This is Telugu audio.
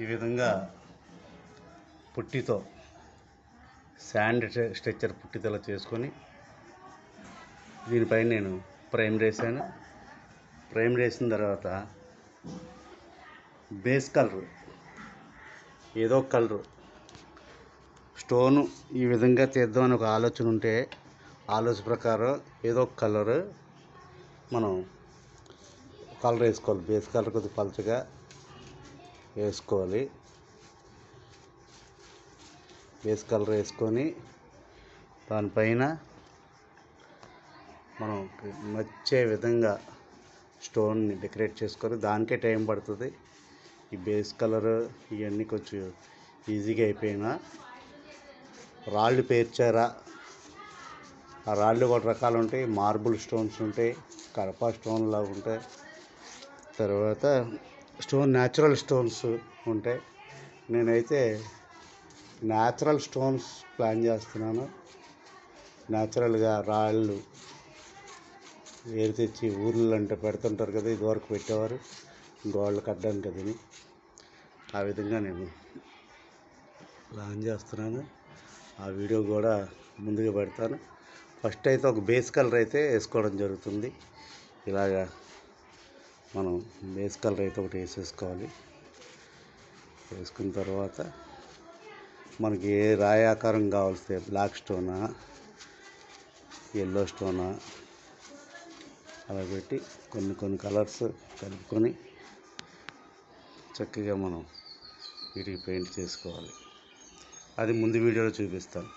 ఈ విధంగా పుట్టితో శాండ్ స్ట్రక్చర్ పుట్టితోలా చేసుకొని దీనిపైన నేను ప్రైమర్ వేసాను. ప్రైమర్ వేసిన తర్వాత బేస్ కలర్ ఏదో కలరు స్టోను ఈ విధంగా తీద్దామని ఒక ఆలోచన ఉంటే ఆలోచన ప్రకారం ఏదో ఒక కలరు మనం కలర్ వేసుకోవాలి. బేస్ కలర్ కొద్దిగా పలచగా వేసుకోవాలి. బేస్ కలర్ వేసుకొని దానిపైన మనం నచ్చే విధంగా స్టోన్ని డెకరేట్ చేసుకొని దానికే టైం పడుతుంది. ఈ బేస్ కలర్ ఇవన్నీ కొంచెం ఈజీగా అయిపోయినా రాళ్ళు పేర్చారా, ఆ రాళ్ళు కూడా రకాలు ఉంటాయి. మార్బుల్ స్టోన్స్ ఉంటాయి, కడప స్టోన్ లాగా ఉంటాయి, తర్వాత న్యాచురల్ స్టోన్స్ ఉంటాయి. నేనైతే న్యాచురల్ స్టోన్స్ ప్లాన్ చేస్తున్నాను. న్యాచురల్గా రాళ్ళు ఏరు తెచ్చి ఊర్లలో అంటే పెడుతుంటారు కదా, ఇదివరకు పెట్టేవారు గోళ్ళు కట్టడానికి. అది ఆ విధంగా నేను ప్లాన్ చేస్తున్నాను. ఆ వీడియో కూడా ముందుగా పెడతాను. ఫస్ట్ అయితే ఒక బేస్ కలర్ అయితే వేసుకోవడం జరుగుతుంది. ఇలాగా మనం బేస్ కలర్ అయితే ఒకటి వేసేసుకోవాలి. వేసుకున్న తర్వాత మనకి ఏ రాయి ఆకారం కావాల్సి, బ్లాక్ స్టోనా, ఎల్లో స్టోనా అలా పెట్టి కొన్ని కలర్స్ కలుపుకొని చక్కగా మనం వీటికి పెయింట్ చేసుకోవాలి. అది ముందు వీడియోలో చూపిస్తాను.